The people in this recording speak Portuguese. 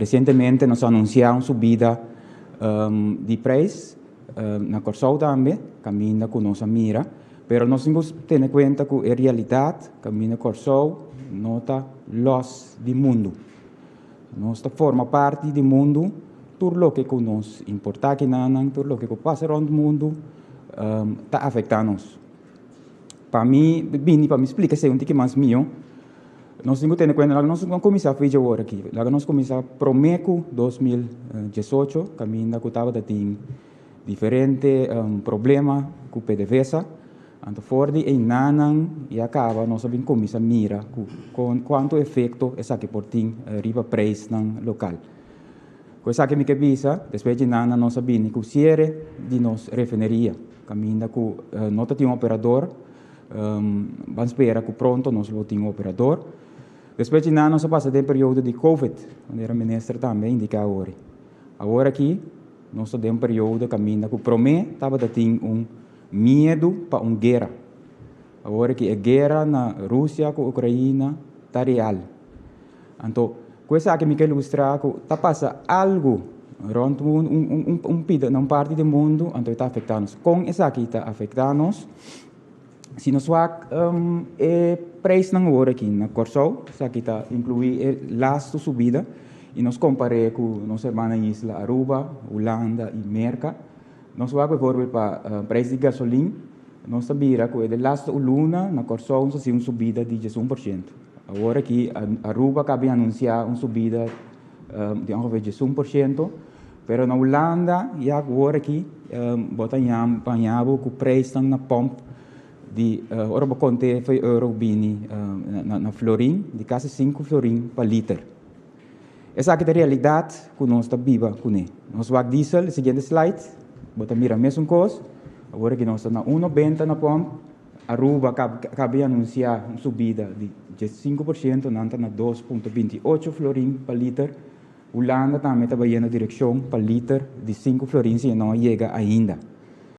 Recentemente nós anunciamos subida de preço na Corsol também, caminha com nossa mira, mas nós temos que ter em conta que a realidade, caminha Corsol, nota los do mundo. Nós forma parte do mundo, tudo o que nós importa aqui tudo o que passa no mundo, está afetando-nos. Para mim, para me explicar se um pouco mais meu, nós temos que ter em conta que nós vamos começar a fazer agora aqui. Nós começamos prometo 2018, caminho que estava tendo diferentes problemas com o PDVSA. Então, fora de Nanan e acaba, nós vamos começar a mirar com quanto efeito essa que por tem riba preço no local. Coisa que me cabeça, depois de Nanan, nós sabemos que o cierre de nossa refineria, caminho que nós temos um operador, vamos esperar que pronto nós vamos ter um operador. Depois de Nanan, nós passamos de período de Covid, onde era ministro também indica agora. Agora aqui, nós temos um período caminho que promete estava tendo medo para uma guerra. Agora que a guerra na Rússia com a Ucrânia está real. Então, coisa que me quer ilustrar que está passando algo numa parte do mundo, então está afetando-nos. Com isso aqui está afetando-nos, se nós vamos preço na hora aqui na Corsol, isso aqui está incluir lasto subida, e nós comparamos com nossa irmã isla Aruba, Holanda e Merca. Nós vamos, por exemplo, para preço de gasolina, nós sabemos que o lasto Luna na Corsol nós uma subida de 1%. Agora aqui, Aruba acaba de anunciar uma subida de 1%, mas na Holanda, e agora aqui, banhamos com o preço na pompa de ora conte foi euro bini na florim de quase 5 florim per liter. Essa aqui é a realidade que nós estamos viva com ele. Nós vamos diesel, seguinte slide, bota mira mesmo coisa. Agora que nós estamos na 1,90 na pompa, Aruba acaba de anunciar uma subida de 5%, não está na 2,28 florim per liter. Holanda também está indo na direção per liter de 5 florim, se não chega ainda.